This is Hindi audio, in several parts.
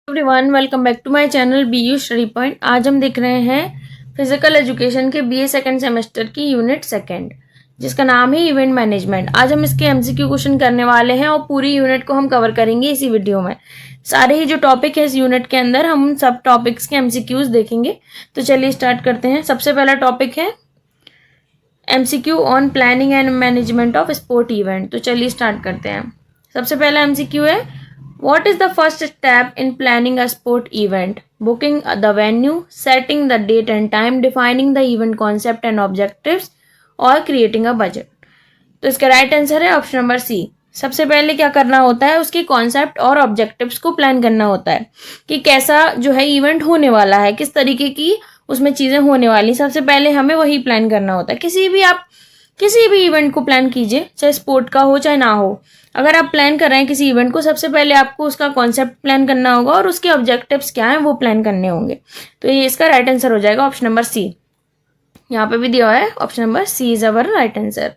Everyone, welcome back to my channel BU study point. आज हम देख रहे हैं फिजिकल एजुकेशन के BA सेकंड सेमेस्टर की यूनिट सेकंड, जिसका नाम है इवेंट मैनेजमेंट। आज हम इसके MCQ क्वेश्चन करने वाले हैं और पूरी यूनिट को हम कवर करेंगे इसी वीडियो में। सारे ही जो टॉपिक है इस यूनिट के अंदर हम सब टॉपिक्स के MCQs देखेंगे। तो चलिए स्टार्ट करते हैं। सबसे पहला टॉपिक है MCQ on planning and management of sport event. तो चलिए स्टार्ट करते हैं। सबसे पहला MCQ है, what is the first step in planning a sport event? Booking the venue, setting the date and time, defining the event concept and objectives, or creating a budget. तो इसका राइट आंसर है ऑप्शन नंबर सी। सबसे पहले क्या करना होता है, उसके कॉन्सेप्ट और ऑब्जेक्टिव्स को प्लान करना होता है कि कैसा जो है इवेंट होने वाला है, किस तरीके की उसमें चीज़ें होने वाली। सबसे पहले हमें वही प्लान करना होता है। किसी भी इवेंट को प्लान कीजिए, चाहे स्पोर्ट का हो चाहे ना हो। अगर आप प्लान कर रहे हैं किसी इवेंट को, सबसे पहले आपको उसका कॉन्सेप्ट प्लान करना होगा और उसके ऑब्जेक्टिव्स क्या हैं वो प्लान करने होंगे। तो ये इसका राइट आंसर हो जाएगा ऑप्शन नंबर सी। यहाँ पे भी दिया हुआ है option number C is our right answer.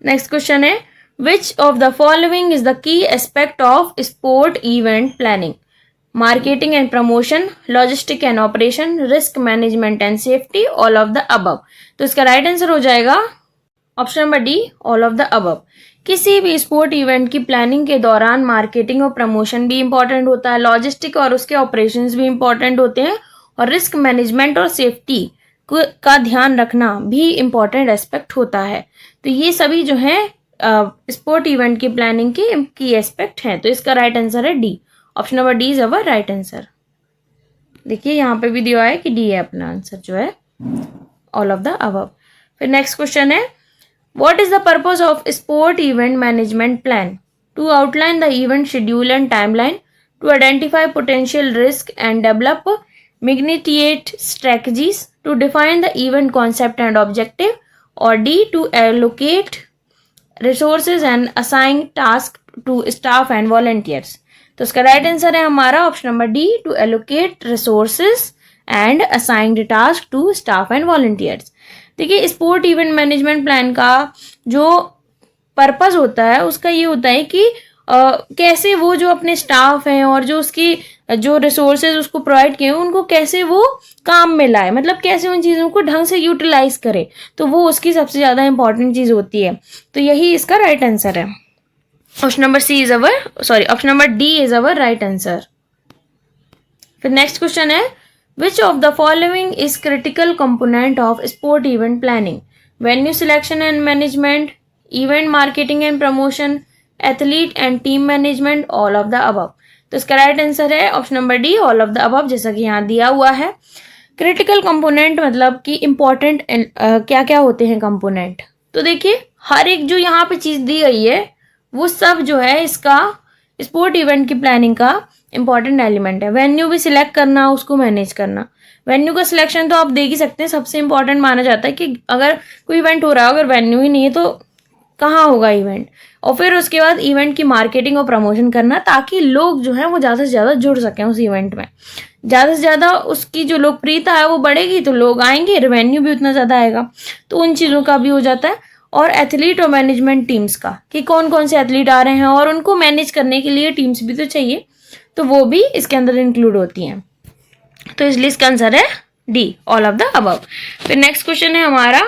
Next question है, which of the following is the key aspect of sport event planning? Marketing and promotion, logistic and operation, risk management and safety, all of the above. तो इसका राइट आंसर हो जाएगा option number D, all of the above. किसी भी स्पोर्ट इवेंट की प्लानिंग के दौरान मार्केटिंग और प्रमोशन भी इंपॉर्टेंट होता है, लॉजिस्टिक और उसके ऑपरेशंस भी इंपॉर्टेंट होते हैं, और रिस्क मैनेजमेंट और सेफ्टी का ध्यान रखना भी इंपॉर्टेंट एस्पेक्ट होता है। तो ये सभी जो है स्पोर्ट इवेंट की प्लानिंग की एस्पेक्ट हैं। तो इसका राइट आंसर है D, option number D is our right answer. देखिए यहाँ पे भी दिया है कि डी है अपना आंसर जो है, ऑल ऑफ द अबव। फिर नेक्स्ट क्वेश्चन है, what is the purpose of sport event management plan? To outline the event schedule and timeline, to identify potential risk and develop mitigate strategies, to define the event concept and objective, or D, to allocate resources and assign tasks to staff and volunteers. तो इसका राइट आंसर है हमारा option number D, to allocate resources and assign task to staff and volunteers. देखिए, स्पोर्ट इवेंट मैनेजमेंट प्लान का जो पर्पस होता है उसका ये होता है कि कैसे वो जो अपने स्टाफ हैं और जो उसकी जो रिसोर्सेज उसको प्रोवाइड किए उनको कैसे वो काम में लाए, मतलब कैसे उन चीज़ों को ढंग से यूटिलाइज करे। तो वो उसकी सबसे ज़्यादा इंपॉर्टेंट चीज़ होती है। तो यही इसका राइट आंसर है। Option number C is our option number D is our right answer. फिर नेक्स्ट क्वेश्चन है, which of the following is critical component of sport event planning? Venue selection and management, event marketing and promotion, athlete and team management, all of the above। तो इसका राइट आंसर है option number D, all of the above, जैसा कि यहाँ दिया हुआ है। क्रिटिकल कंपोनेंट मतलब कि इंपॉर्टेंट क्या क्या होते हैं कंपोनेंट। तो देखिए, हर एक जो यहाँ पे चीज़ दी गई है वो सब जो है इसका स्पोर्ट इवेंट की प्लानिंग का इंपॉर्टेंट एलिमेंट है। वेन्यू भी सिलेक्ट करना, उसको मैनेज करना। वेन्यू का सिलेक्शन तो आप देख ही सकते हैं, सबसे इंपॉर्टेंट माना जाता है कि अगर कोई इवेंट हो रहा है, अगर वेन्यू ही नहीं है तो कहाँ होगा इवेंट। और फिर उसके बाद इवेंट की मार्केटिंग और प्रमोशन करना, ताकि लोग जो है वो ज़्यादा से ज़्यादा जुड़ सकें उस इवेंट में। ज़्यादा से ज़्यादा उसकी जो लोकप्रियता है वो बढ़ेगी तो लोग आएंगे, रेवेन्यू भी उतना ज़्यादा आएगा। तो उन चीज़ों का भी हो जाता है। और एथलीट और मैनेजमेंट टीम्स का, कि कौन कौन से एथलीट आ रहे हैं और उनको मैनेज करने के लिए टीम्स भी तो चाहिए, तो वो भी इसके अंदर इंक्लूड होती हैं। तो इसलिए इसका आंसर है D, all of the above. फिर नेक्स्ट क्वेश्चन है हमारा,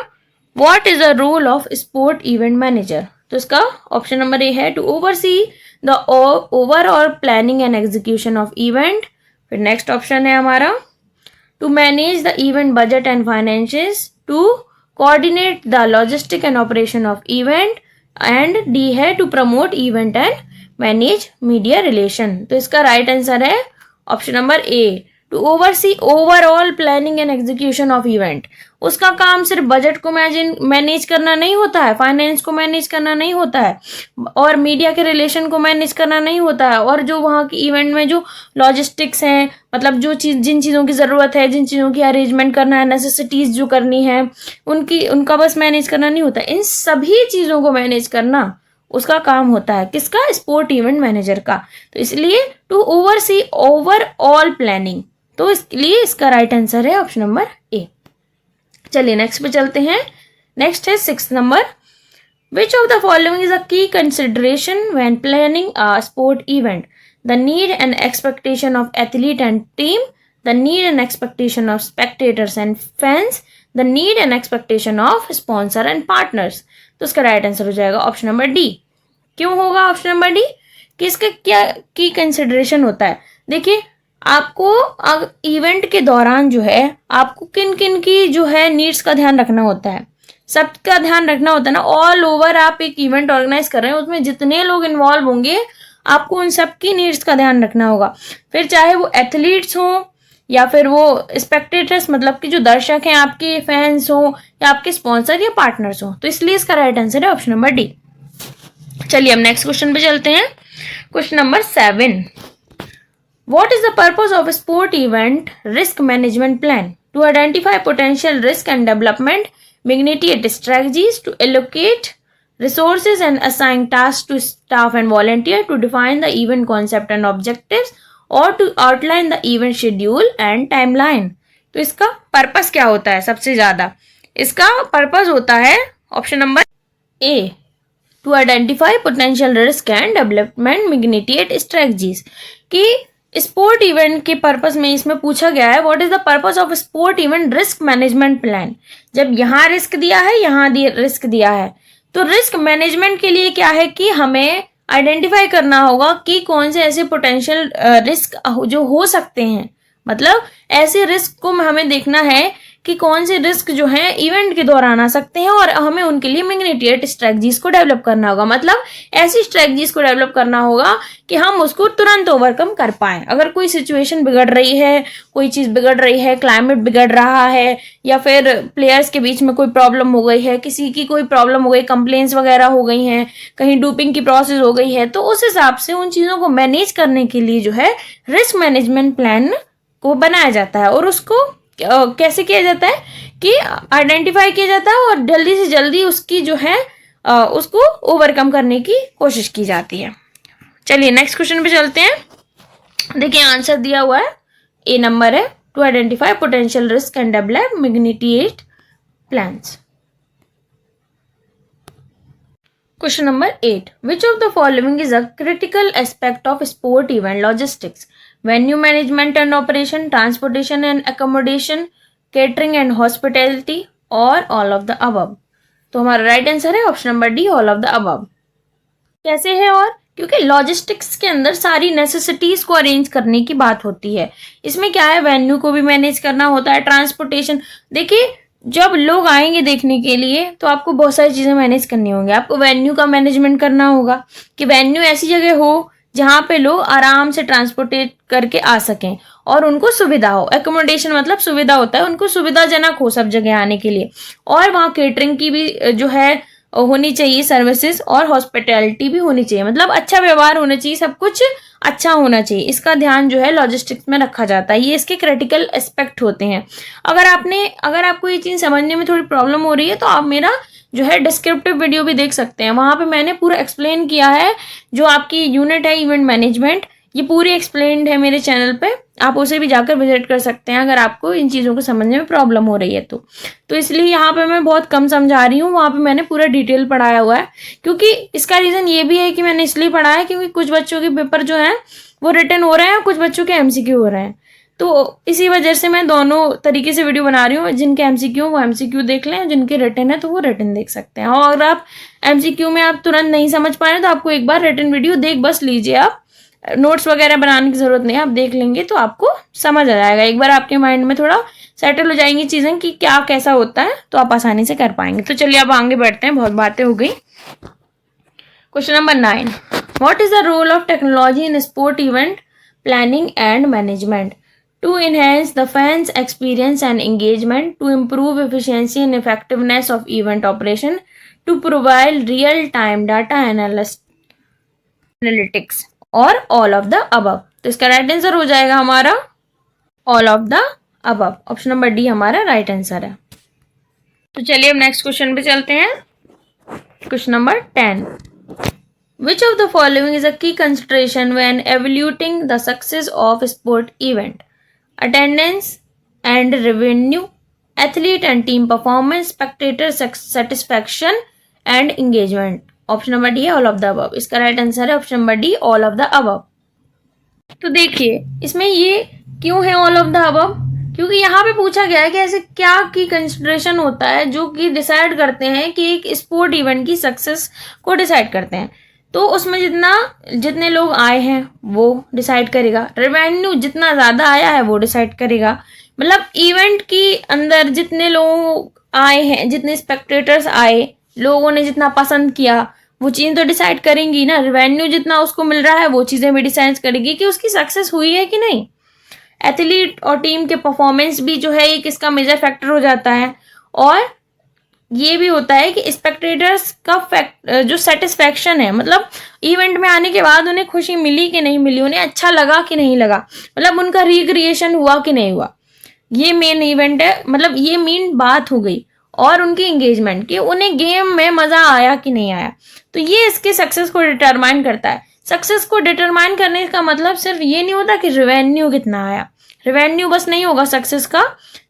what is the role of sport event manager? तो इसका ऑप्शन नंबर ए है, to oversee the overall planning and execution of event. फिर नेक्स्ट ऑप्शन है हमारा, to manage the event budget and financials, to coordinate the logistic and operation of event, and D है to promote event and manage media relation. तो इसका राइट आंसर है option number A, to oversee overall planning and execution of event. उसका काम सिर्फ बजट को मैनेज करना नहीं होता है, फाइनेंस को मैनेज करना नहीं होता है, और मीडिया के रिलेशन को मैनेज करना नहीं होता है, और जो वहाँ की इवेंट में जो लॉजिस्टिक्स हैं, मतलब जो जिन चीज़ों की ज़रूरत है, जिन चीज़ों की अरेंजमेंट करना है, नेसेसिटीज़ जो करनी है उनका बस मैनेज करना नहीं होता। इन सभी चीज़ों को मैनेज करना उसका काम होता है, किसका? स्पोर्ट इवेंट मैनेजर का। तो इसलिए टू ओवरसी ओवरऑल प्लानिंग, तो इसलिए इसका राइट आंसर है ऑप्शन नंबर ए। चलिए नेक्स्ट पे चलते हैं। नेक्स्ट है 6 number, Which of the following is a key consideration when planning a sport event? the need and expectation of athlete and team, the need and expectation of spectators and fans, the need and expectation of sponsor and partners. तो इसका राइट आंसर हो जाएगा ऑप्शन नंबर डी. क्यों होगा ऑप्शन नंबर डी? कि इसका क्या की कंसिडरेशन होता है. देखिए, आपको इवेंट के दौरान जो है आपको किन किन की जो है नीड्स का ध्यान रखना होता है, सबका ध्यान रखना होता है ना. ऑल ओवर आप एक इवेंट ऑर्गेनाइज कर रहे हैं, उसमें जितने लोग इन्वॉल्व होंगे आपको उन सबकी नीड्स का ध्यान रखना होगा. फिर चाहे वो एथलीट्स हों या फिर वो स्पेक्टेटर्स मतलब कि जो दर्शक हैं, आपके फैंस हो या आपके स्पॉन्सर या पार्टनर्स हो. तो इसलिए इसका राइट आंसर है ऑप्शन नंबर डी. चलिए हम नेक्स्ट क्वेश्चन पे चलते हैं. Question number 7. What is the purpose of a sport event risk management plan? To identify potential risk and development mitigate strategies, to allocate resources and assign tasks to staff and volunteer, to define the event concept and objectives, or to outline the event schedule and timeline. तो इसका पर्पस क्या होता है सबसे ज्यादा? इसका पर्पस होता है option number A, to identify potential risk and development mitigate strategies. कि स्पोर्ट इवेंट के पर्पस में इसमें पूछा गया है what is the purpose of sport event risk management plan. जब यहाँ रिस्क दिया है, यहाँ रिस्क दिया है, तो रिस्क मैनेजमेंट के लिए क्या है कि हमें आइडेंटिफाई करना होगा कि कौन से ऐसे पोटेंशियल रिस्क जो हो सकते हैं. मतलब ऐसे रिस्क को हमें देखना है कि कौन से रिस्क जो हैं इवेंट के दौरान आ सकते हैं और हमें उनके लिए मिटिगेट स्ट्रेटजीज को डेवलप करना होगा. मतलब ऐसी स्ट्रेटजीज को डेवलप करना होगा कि हम उसको तुरंत ओवरकम कर पाएं. अगर कोई सिचुएशन बिगड़ रही है, कोई चीज़ बिगड़ रही है, क्लाइमेट बिगड़ रहा है या फिर प्लेयर्स के बीच में कोई प्रॉब्लम हो गई है, किसी की कोई प्रॉब्लम हो गई, कंप्लेंट्स वगैरह हो गई हैं, कहीं डोपिंग की प्रोसेस हो गई है, तो उस हिसाब से उन चीज़ों को मैनेज करने के लिए जो है रिस्क मैनेजमेंट प्लान को बनाया जाता है. और उसको कैसे किया जाता है कि आइडेंटिफाई किया जाता है और जल्दी से जल्दी उसकी जो है उसको ओवरकम करने की कोशिश की जाती है. चलिए नेक्स्ट क्वेश्चन पे चलते हैं. देखिए आंसर दिया हुआ है, ए नंबर है, to identify potential risk and develop mitigate plans. Question number 8. Which of the following is a critical aspect of sport event logistics? Venue management and operation, transportation and accommodation, catering and hospitality, or all of the above? तो हमारा राइट आंसर है option number D, all of the above. कैसे है? और क्योंकि लॉजिस्टिक्स के अंदर सारी नेसेसिटीज को अरेंज करने की बात होती है. इसमें क्या है, वेन्यू को भी मैनेज करना होता है, ट्रांसपोर्टेशन. देखिए जब लोग आएंगे देखने के लिए तो आपको बहुत सारी चीज़ें मैनेज करनी होंगी. आपको वेन्यू का मैनेजमेंट करना होगा कि वेन्यू ऐसी जगह हो जहाँ पे लोग आराम से ट्रांसपोर्टेट करके आ सकें और उनको सुविधा हो. एकोमोडेशन मतलब सुविधा होता है, उनको सुविधाजनक हो सब जगह आने के लिए. और वहाँ केटरिंग की भी जो है होनी चाहिए सर्विसेज, और हॉस्पिटैलिटी भी होनी चाहिए. मतलब अच्छा व्यवहार होना चाहिए, सब कुछ अच्छा होना चाहिए. इसका ध्यान जो है लॉजिस्टिक्स में रखा जाता है. ये इसके क्रिटिकल एस्पेक्ट होते हैं. अगर आपको ये चीज़ समझने में थोड़ी प्रॉब्लम हो रही है तो आप मेरा जो है डिस्क्रिप्टिव वीडियो भी देख सकते हैं. वहाँ पे मैंने पूरा एक्सप्लेन किया है. जो आपकी यूनिट है इवेंट मैनेजमेंट, ये पूरी एक्सप्लेन्ड है मेरे चैनल पे. आप उसे भी जाकर विजिट कर सकते हैं अगर आपको इन चीज़ों को समझने में प्रॉब्लम हो रही है तो इसलिए यहाँ पे मैं बहुत कम समझा रही हूँ. वहाँ पे मैंने पूरा डिटेल पढ़ाया हुआ है. क्योंकि इसका रीज़न ये भी है कि मैंने इसलिए पढ़ाया है क्योंकि कुछ बच्चों के पेपर जो हैं वो रिटन हो रहे हैं और कुछ बच्चों के MCQ हो रहे हैं. तो इसी वजह से मैं दोनों तरीके से वीडियो बना रही हूँ. जिनके MCQ वो MCQ देख लें, जिनके रिटन है तो वो रिटन देख सकते हैं. और अगर आप MCQ में आप तुरंत नहीं समझ पाए तो आपको एक बार रिटन वीडियो देख बस लीजिए. आप नोट्स वगैरह बनाने की ज़रूरत नहीं है, आप देख लेंगे तो आपको समझ आ जाएगा. एक बार आपके माइंड में थोड़ा सेटल हो जाएंगी चीज़ें कि क्या कैसा होता है, तो आप आसानी से कर पाएंगे. तो चलिए अब आगे बढ़ते हैं, बहुत बातें हो गई. Question number 9. What is the role of technology in sport event planning and management? To enhance the fans' experience and engagement, to improve efficiency and effectiveness of event operation, to provide real-time data analytics, or all of the above. तो इसका राइट आंसर हो जाएगा हमारा all of the above. Option number D हमारा राइट आंसर है. तो चलिए अब नेक्स्ट क्वेश्चन पे चलते हैं. Question number 10. Which of the following is a key consideration when evaluating the success of a sport event? Attendance and revenue, athlete and team performance, spectator satisfaction and engagement. Option number D है ऑल ऑफ द अबव. इसका राइट आंसर है option number D, all of the above. तो देखिए इसमें ये क्यों है ऑल ऑफ द अबव, क्योंकि यहाँ पे पूछा गया है कि ऐसे क्या की कंसिडरेशन होता है जो कि डिसाइड करते हैं कि एक स्पोर्ट इवेंट की सक्सेस को डिसाइड करते हैं। तो उसमें जितने लोग आए हैं वो डिसाइड करेगा, रेवेन्यू जितना ज़्यादा आया है वो डिसाइड करेगा, मतलब इवेंट की अंदर जितने लोग आए हैं, जितने स्पेक्टेटर्स आए, लोगों ने जितना पसंद किया वो चीज़ तो डिसाइड करेंगी ना। रेवेन्यू जितना उसको मिल रहा है वो चीज़ें भी डिसाइड करेगी कि उसकी सक्सेस हुई है कि नहीं। एथलीट और टीम के परफॉर्मेंस भी जो है एक इसका मेजर फैक्टर हो जाता है। और ये भी होता है कि स्पेक्टेटर्स का जो सेटिस्फैक्शन है, मतलब इवेंट में आने के बाद उन्हें खुशी मिली कि नहीं मिली, उन्हें अच्छा लगा कि नहीं लगा, मतलब उनका रिक्रिएशन हुआ कि नहीं हुआ, ये मेन इवेंट है, मतलब ये मेन बात हो गई। और उनकी एंगेजमेंट कि उन्हें गेम में मज़ा आया कि नहीं आया, तो ये इसके सक्सेस को डिटरमाइन करता है। सक्सेस को डिटरमाइन करने का मतलब सिर्फ ये नहीं होता कि रेवेन्यू कितना आया, रेवेन्यू बस नहीं होगा सक्सेस का,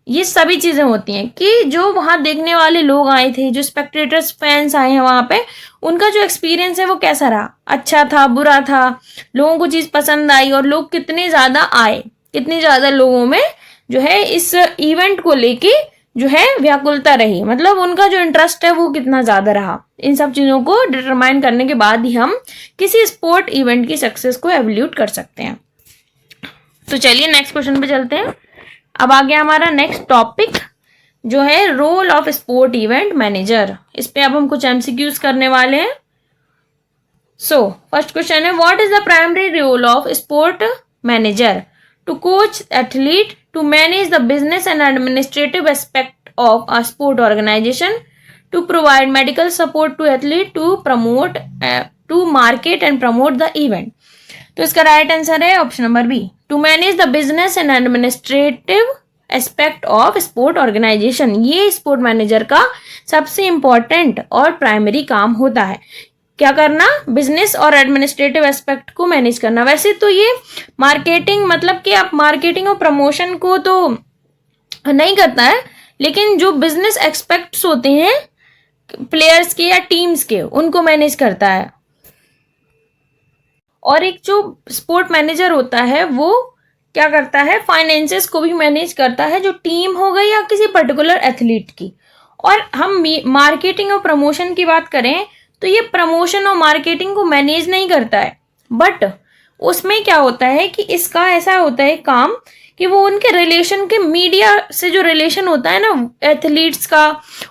ये सभी चीज़ें होती हैं कि जो वहाँ देखने वाले लोग आए थे, जो स्पेक्टेटर्स फैंस आए हैं वहाँ पे, उनका जो एक्सपीरियंस है वो कैसा रहा, अच्छा था, बुरा था, लोगों को चीज़ पसंद आई, और लोग कितने ज़्यादा आए, कितने ज़्यादा लोगों में जो है इस इवेंट को लेके जो है व्याकुलता रही, मतलब उनका जो इंटरेस्ट है वो कितना ज़्यादा रहा। इन सब चीज़ों को डिटरमाइन करने के बाद ही हम किसी स्पोर्ट इवेंट की सक्सेस को एवल्यूट कर सकते हैं। तो चलिए नेक्स्ट क्वेश्चन पे चलते हैं। अब आ गया हमारा नेक्स्ट टॉपिक जो है role of sport event manager. इस पे अब हम कुछ एमसीक्यूज करने वाले हैं। सो फर्स्ट क्वेश्चन है, what is the primary role of sport manager? To coach athlete, to manage the business and administrative aspect of a sport organisation, to provide medical support to athlete, to market and promote the event. तो इसका राइट आंसर है option number B, to manage the business and administrative aspect of sport organisation. ये स्पोर्ट मैनेजर का सबसे इंपॉर्टेंट और प्राइमरी काम होता है। क्या करना? बिजनेस और एडमिनिस्ट्रेटिव एस्पेक्ट को मैनेज करना। वैसे तो ये मार्केटिंग, मतलब कि आप मार्केटिंग और प्रमोशन को तो नहीं करता है, लेकिन जो बिजनेस एस्पेक्ट्स होते हैं प्लेयर्स के या टीम्स के, उनको मैनेज करता है। और एक जो स्पोर्ट मैनेजर होता है वो क्या करता है, फाइनेंसेस को भी मैनेज करता है, जो टीम हो गई या किसी पर्टिकुलर एथलीट की। और हम मार्केटिंग और प्रमोशन की बात करें तो ये प्रमोशन और मार्केटिंग को मैनेज नहीं करता है, बट उसमें क्या होता है कि इसका ऐसा होता है काम कि वो उनके रिलेशन के, मीडिया से जो रिलेशन होता है ना एथलीट्स का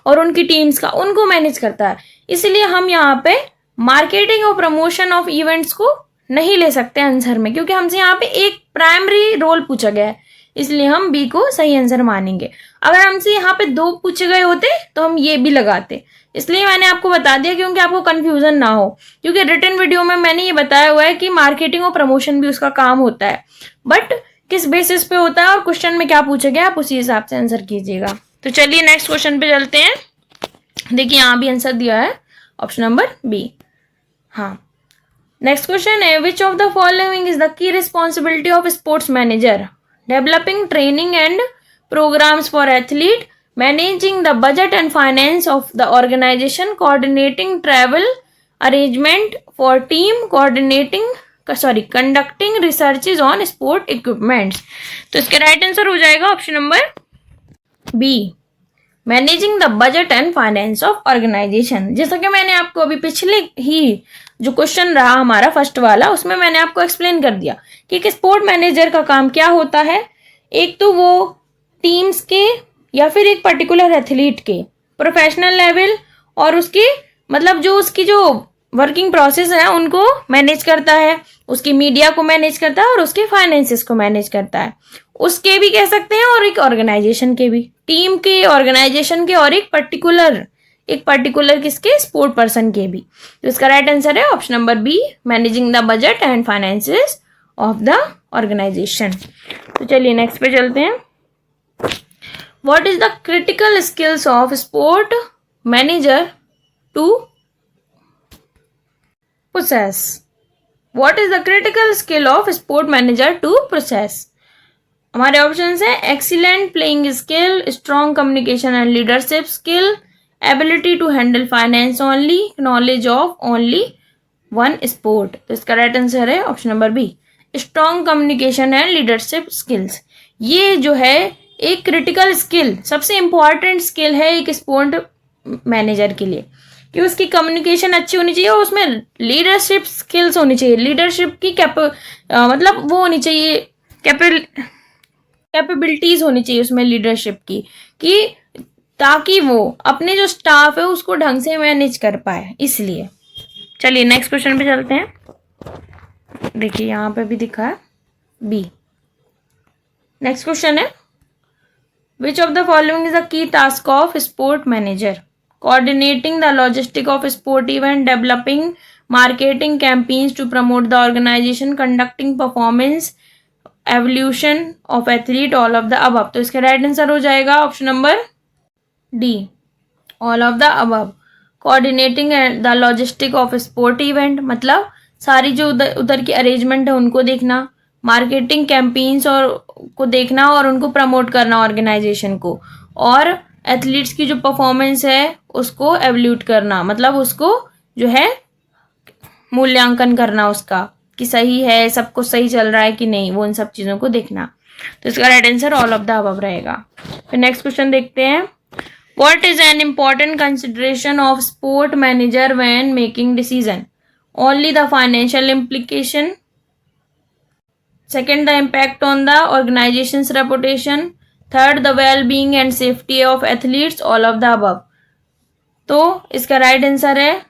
और उनकी टीम्स का, उनको मैनेज करता है। इसलिए हम यहाँ पे मार्केटिंग और प्रमोशन ऑफ इवेंट्स को नहीं ले सकते आंसर में, क्योंकि हमसे यहाँ पे एक प्राइमरी रोल पूछा गया है, इसलिए हम बी को सही आंसर मानेंगे। अगर हमसे यहाँ पे 2 पूछे गए होते तो हम ये भी लगाते, इसलिए मैंने आपको बता दिया क्योंकि आपको कंफ्यूजन ना हो, क्योंकि रिटन वीडियो में मैंने ये बताया हुआ है कि मार्केटिंग और प्रमोशन भी उसका काम होता है, बट किस बेसिस पे होता है और क्वेश्चन में क्या पूछा गया आप उसी हिसाब से आंसर कीजिएगा। तो चलिए नेक्स्ट क्वेश्चन पे चलते हैं। देखिए यहाँ भी आंसर दिया है ऑप्शन नंबर बी। हाँ, नेक्स्ट क्वेश्चन है, which of the following is the key responsibility of sports manager? Developing training and programs for athlete, managing the budget and finance of the organisation, coordinating travel arrangement for team, conducting researches on sport equipments. तो इसका राइट आंसर हो जाएगा option number B, managing the budget and finance of organisation. जैसा कि मैंने आपको अभी पिछले ही जो क्वेश्चन रहा हमारा फर्स्ट वाला, उसमें मैंने आपको एक्सप्लेन कर दिया कि एक स्पोर्ट मैनेजर का काम क्या होता है। एक तो वो टीम्स के या फिर एक पर्टिकुलर एथलीट के प्रोफेशनल लेवल और उसकी, मतलब जो उसकी जो वर्किंग प्रोसेस है उनको मैनेज करता है, उसकी मीडिया को मैनेज करता है और उसके फाइनेंसेस को मैनेज करता है। उसके भी कह सकते हैं और एक ऑर्गेनाइजेशन के भी, टीम के, ऑर्गेनाइजेशन के और एक पर्टिकुलर किसके, स्पोर्ट पर्सन के भी। तो इसका राइट आंसर है option number B, managing the budget and finances of the organisation. तो चलिए नेक्स्ट पे चलते हैं। What is the critical skills of sport manager to possess? What is the critical skill of sport manager to possess? हमारे ऑप्शंस हैं, excellent playing skill, strong communication and leadership skill, ability to handle finance only, knowledge of only one sport. तो इसका राइट आंसर है option number B, strong communication and leadership skills. ये जो है एक क्रिटिकल स्किल, सबसे इम्पॉर्टेंट स्किल है एक स्पोर्ट मैनेजर के लिए, कि उसकी कम्युनिकेशन अच्छी होनी चाहिए और उसमें लीडरशिप स्किल्स होनी चाहिए। लीडरशिप की मतलब वो होनी चाहिए, कैपेबिलिटीज होनी चाहिए उसमें लीडरशिप की, कि ताकि वो अपने जो स्टाफ है उसको ढंग से मैनेज कर पाए। इसलिए चलिए नेक्स्ट क्वेश्चन पे चलते हैं। देखिए यहाँ पे भी दिखा है बी। नेक्स्ट क्वेश्चन है, which of the following is the key task of sport manager? Coordinating the logistic of sport event, developing marketing campaigns to promote the organisation, conducting performance evolution of athlete, all of the above. तो इसका राइट आंसर हो जाएगा option number D, all of the above. Coordinating the logistic of sport event मतलब सारी जो उधर की अरेंजमेंट है उनको देखना, मार्केटिंग कैंपेन्स और को देखना और उनको प्रमोट करना ऑर्गेनाइजेशन को, और एथलीट्स की जो परफॉर्मेंस है उसको एवल्यूट करना, मतलब उसको जो है मूल्यांकन करना उसका, कि सही है, सब कुछ सही चल रहा है कि नहीं, वो इन सब चीज़ों को देखना। तो इसका right answer all of the above रहेगा। फिर नेक्स्ट क्वेश्चन देखते हैं, what is an important consideration of sport manager when making decision? Only the financial implication, second the impact on the organisations reputation, third the well being and safety of athletes, all of the above. तो इसका राइट आंसर है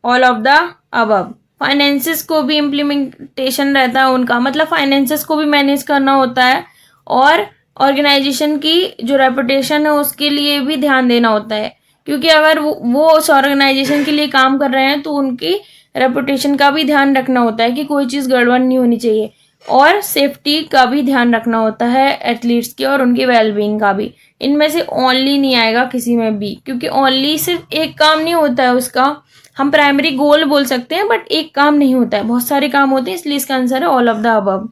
all of the above. Finances को भी इम्प्लीमेंटेशन रहता है उनका, मतलब फाइनेंसेस को भी मैनेज करना होता है और ऑर्गेनाइजेशन की जो रेपुटेशन है उसके लिए भी ध्यान देना होता है, क्योंकि अगर वो उस ऑर्गेनाइजेशन के लिए काम कर रहे हैं तो उनकी रेपुटेशन का भी ध्यान रखना होता है कि कोई चीज़ गड़बड़ नहीं होनी चाहिए, और सेफ्टी का भी ध्यान रखना होता है एथलीट्स की और उनकी वेलबींग का भी। इनमें से ओनली नहीं आएगा किसी में भी, क्योंकि ओनली सिर्फ एक काम नहीं होता है उसका, हम प्राइमरी गोल बोल सकते हैं बट एक काम नहीं होता है, बहुत सारे काम होते हैं, इसलिए इसका आंसर है ऑल ऑफ द अबव।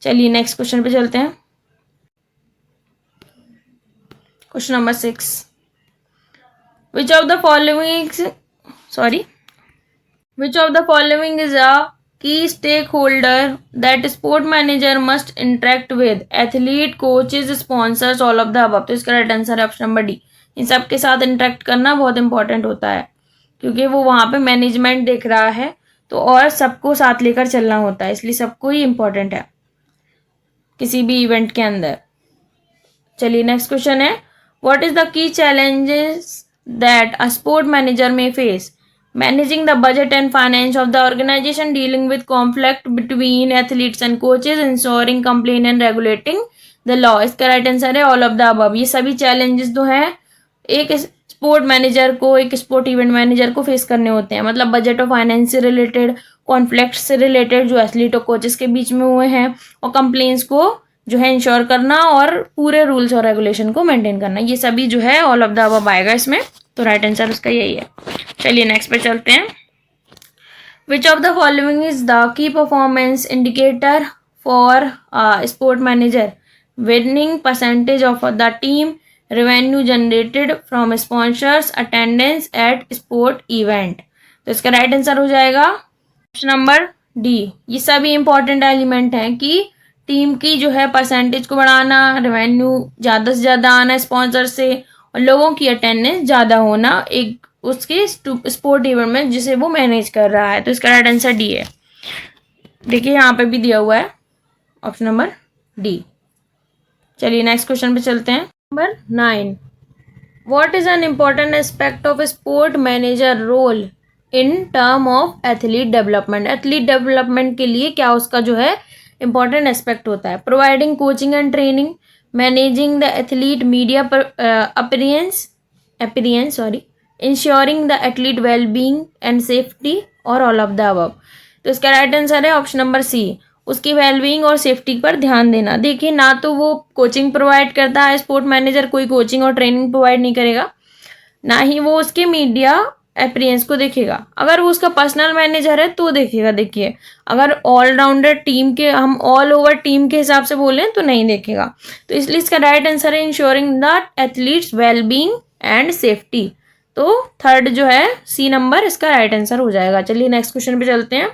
चलिए नेक्स्ट क्वेश्चन पे चलते हैं। Question number 6, which of the following is a key stakeholder that sport manager must interact with? Athlete, coaches, sponsors, all of the above. तो इसका राइट आंसर है ऑप्शन नंबर डी। इन सब के साथ इंटरेक्ट करना बहुत इंपॉर्टेंट होता है, क्योंकि वो वहाँ पे मैनेजमेंट देख रहा है तो, और सबको साथ लेकर चलना होता है, इसलिए सबको ही इम्पोर्टेंट है किसी भी इवेंट के अंदर। चलिए नेक्स्ट क्वेश्चन है, what is the key challenges that a sport manager may face? Managing the budget and finance of the organisation, dealing with conflict between athletes and coaches, ensuring compliance and regulating the law. इसका राइट आंसर है ऑल ऑफ द अबव। ये सभी चैलेंजेस जो है एक स्पोर्ट मैनेजर को, एक स्पोर्ट इवेंट मैनेजर को फेस करने होते हैं, मतलब बजट और फाइनेंस से रिलेटेड, कॉन्फ्लिक्ट से रिलेटेड जो एथलीट और कोचेस के बीच में हुए हैं, और कंप्लेंट्स को जो है इंश्योर करना और पूरे रूल्स और रेगुलेशन को मेंटेन करना, ये सभी जो है ऑल ऑफ द अबव आएगा इसमें। तो राइट आंसर उसका यही है। चलिए नेक्स्ट पे चलते हैं, विच of the following is the की performance indicator for sport manager? Winning percentage of the team, revenue generated from sponsors, attendance eight sport event. तो इसका राइट आंसर हो जाएगा ऑप्शन नंबर डी। ये सभी इंपॉर्टेंट एलिमेंट हैं कि टीम की जो है परसेंटेज को बढ़ाना, रेवेन्यू ज़्यादा से ज़्यादा आना स्पॉन्सर से, और लोगों की अटेंडेंस ज़्यादा होना एक उसके स्पोर्ट इवेंट में जिसे वो मैनेज कर रहा है। तो इसका राइट आंसर डी है। देखिए यहाँ पे भी दिया हुआ है ऑप्शन नंबर डी। चलिए नेक्स्ट क्वेश्चन पे चलते हैं। Number 9, what is an important aspect of sport manager role in term of athlete development? Athlete development के लिए क्या उसका जो है इंपॉर्टेंट एस्पेक्ट होता है? Providing coaching and training, managing the athlete media appearance, ensuring the athlete wellbeing and safety, और ऑल ऑफ द अबव। तो इसका राइट आंसर है ऑप्शन नंबर सी, उसकी वेलबींग और सेफ्टी पर ध्यान देना। देखिए ना तो वो कोचिंग प्रोवाइड करता है, स्पोर्ट मैनेजर कोई कोचिंग और ट्रेनिंग प्रोवाइड नहीं करेगा, ना ही वो उसके मीडिया अपीयरेंस को देखेगा। अगर वो उसका पर्सनल मैनेजर है तो देखेगा। देखिए अगर ऑलराउंडर टीम के, हम ऑल ओवर टीम के हिसाब से बोलें तो नहीं देखेगा। तो इसलिए इसका राइट आंसर है ensuring the athletes wellbeing and safety. तो थर्ड जो है सी नंबर इसका राइट आंसर हो जाएगा। चलिए नेक्स्ट क्वेश्चन पे चलते हैं।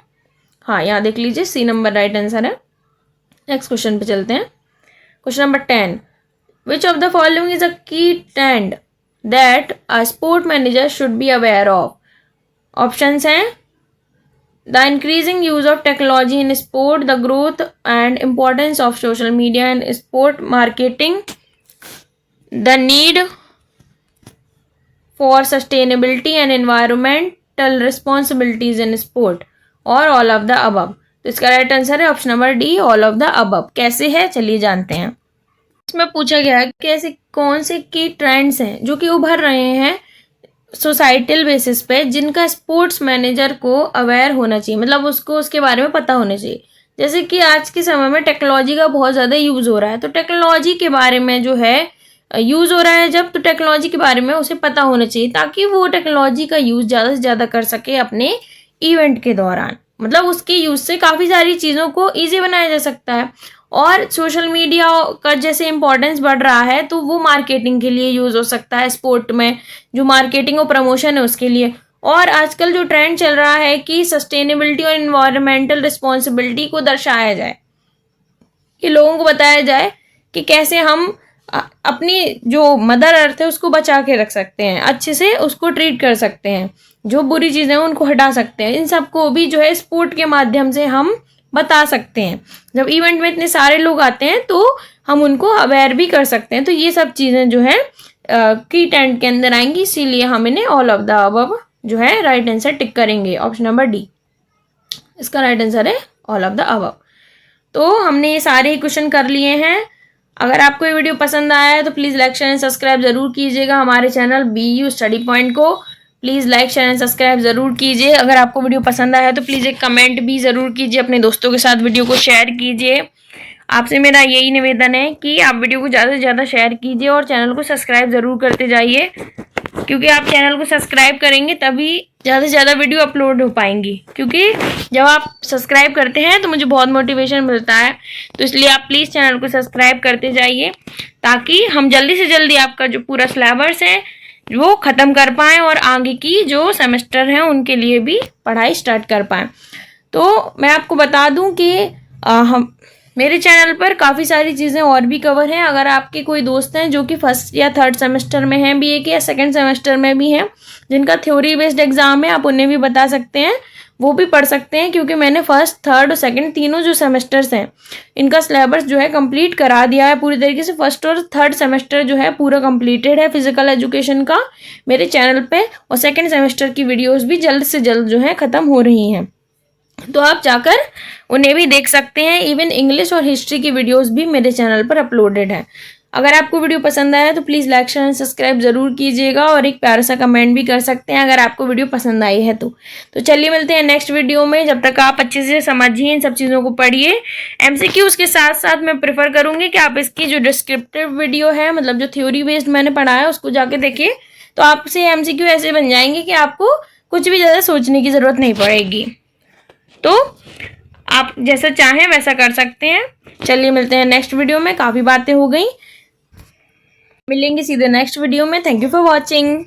हाँ, यहाँ देख लीजिए, सी नंबर राइट आंसर है। नेक्स्ट क्वेश्चन पे चलते हैं। Question number 10, which of the following is a key trend that a sport manager should be aware of. Options हैं the increasing use of technology in sport, the growth and importance of social media in sport marketing, the need for sustainability and environmental responsibilities in sport, और all of the above। तो इसका राइट आंसर है option number D, all of the above। कैसे है चलिए जानते हैं। इसमें पूछा गया है कि ऐसे कौन से की ट्रेंड्स हैं जो कि उभर रहे हैं सोसाइटल बेसिस पे, जिनका स्पोर्ट्स मैनेजर को अवेयर होना चाहिए, मतलब उसको उसके बारे में पता होना चाहिए। जैसे कि आज के समय में टेक्नोलॉजी का बहुत ज़्यादा यूज़ हो रहा है, तो टेक्नोलॉजी के बारे में जो है यूज़ हो रहा है जब, तो टेक्नोलॉजी के बारे में उसे पता होना चाहिए ताकि वो टेक्नोलॉजी का यूज़ ज़्यादा से ज़्यादा कर सके अपने इवेंट के दौरान। मतलब उसके यूज़ से काफ़ी सारी चीज़ों को ईजी बनाया जा सकता है। और सोशल मीडिया का जैसे इम्पोर्टेंस बढ़ रहा है तो वो मार्केटिंग के लिए यूज़ हो सकता है, स्पोर्ट में जो मार्केटिंग और प्रमोशन है उसके लिए। और आजकल जो ट्रेंड चल रहा है कि सस्टेनेबिलिटी और इन्वायरमेंटल रिस्पॉन्सिबिलिटी को दर्शाया जाए, कि लोगों को बताया जाए कि कैसे हम अपनी जो मदर अर्थ है उसको बचा के रख सकते हैं, अच्छे से उसको ट्रीट कर सकते हैं, जो बुरी चीज़ें हैं उनको हटा सकते हैं। इन सबको भी जो है स्पोर्ट के माध्यम से हम बता सकते हैं। जब इवेंट में इतने सारे लोग आते हैं तो हम उनको अवेयर भी कर सकते हैं। तो ये सब चीज़ें जो है की ट्रेंड के अंदर आएंगी, इसीलिए हम इन्हें ऑल ऑफ द अबव जो है राइट आंसर टिक करेंगे, ऑप्शन नंबर डी। इसका राइट आंसर है ऑल ऑफ द अबव। तो हमने ये सारे क्वेश्चन कर लिए हैं। अगर आपको ये वीडियो पसंद आया है तो please like share and subscribe ज़रूर कीजिएगा हमारे चैनल BU स्टडी पॉइंट को। Please like share and subscribe ज़रूर कीजिए। अगर आपको वीडियो पसंद आया है तो प्लीज़ एक कमेंट भी ज़रूर कीजिए, अपने दोस्तों के साथ वीडियो को शेयर कीजिए। आपसे मेरा यही निवेदन है कि आप वीडियो को ज़्यादा से ज़्यादा शेयर कीजिए और चैनल को सब्सक्राइब ज़रूर करते जाइए, क्योंकि आप चैनल को सब्सक्राइब करेंगे तभी ज़्यादा से ज़्यादा वीडियो अपलोड हो पाएंगी। क्योंकि जब आप सब्सक्राइब करते हैं तो मुझे बहुत मोटिवेशन मिलता है, तो इसलिए आप प्लीज़ चैनल को सब्सक्राइब करते जाइए ताकि हम जल्दी से जल्दी आपका जो पूरा सिलेबस है वो ख़त्म कर पाएँ और आगे की जो सेमेस्टर हैं उनके लिए भी पढ़ाई स्टार्ट कर पाएँ। तो मैं आपको बता दूं कि हम मेरे चैनल पर काफ़ी सारी चीज़ें और भी कवर हैं। अगर आपके कोई दोस्त हैं जो कि फर्स्ट या थर्ड सेमेस्टर में हैं BA के, या सेकंड सेमेस्टर में भी हैं, जिनका थ्योरी बेस्ड एग्ज़ाम है, आप उन्हें भी बता सकते हैं, वो भी पढ़ सकते हैं। क्योंकि मैंने फर्स्ट, थर्ड और सेकंड तीनों जो सेमेस्टर्स हैं इनका सिलेबस जो है कंप्लीट करा दिया है पूरी तरीके से। फर्स्ट और थर्ड सेमेस्टर जो है पूरा कंप्लीटेड है फिजिकल एजुकेशन का मेरे चैनल पे, और सेकंड सेमेस्टर की वीडियोस भी जल्द से जल्द जो है ख़त्म हो रही हैं, तो आप जाकर उन्हें भी देख सकते हैं। इवन इंग्लिश और हिस्ट्री की वीडियोस भी मेरे चैनल पर अपलोडेड है। अगर आपको वीडियो पसंद आया तो please like share and subscribe ज़रूर कीजिएगा और एक प्यारा सा कमेंट भी कर सकते हैं अगर आपको वीडियो पसंद आई है तो। चलिए मिलते हैं नेक्स्ट वीडियो में। जब तक आप अच्छे से समझिए, इन सब चीज़ों को पढ़िए। MCQ उसके साथ साथ मैं प्रेफर करूँगी कि आप इसकी जो डिस्क्रिप्टिव वीडियो है, मतलब जो थ्योरी बेस्ड मैंने पढ़ाया उसको जाके देखिए, तो आपसे MCQ ऐसे बन जाएंगे कि आपको कुछ भी ज़्यादा सोचने की ज़रूरत नहीं पड़ेगी। तो आप जैसा चाहें वैसा कर सकते हैं। चलिए मिलते हैं नेक्स्ट वीडियो में। काफ़ी बातें हो गई, मिलेंगे सीधे नेक्स्ट वीडियो में। Thank you for watching.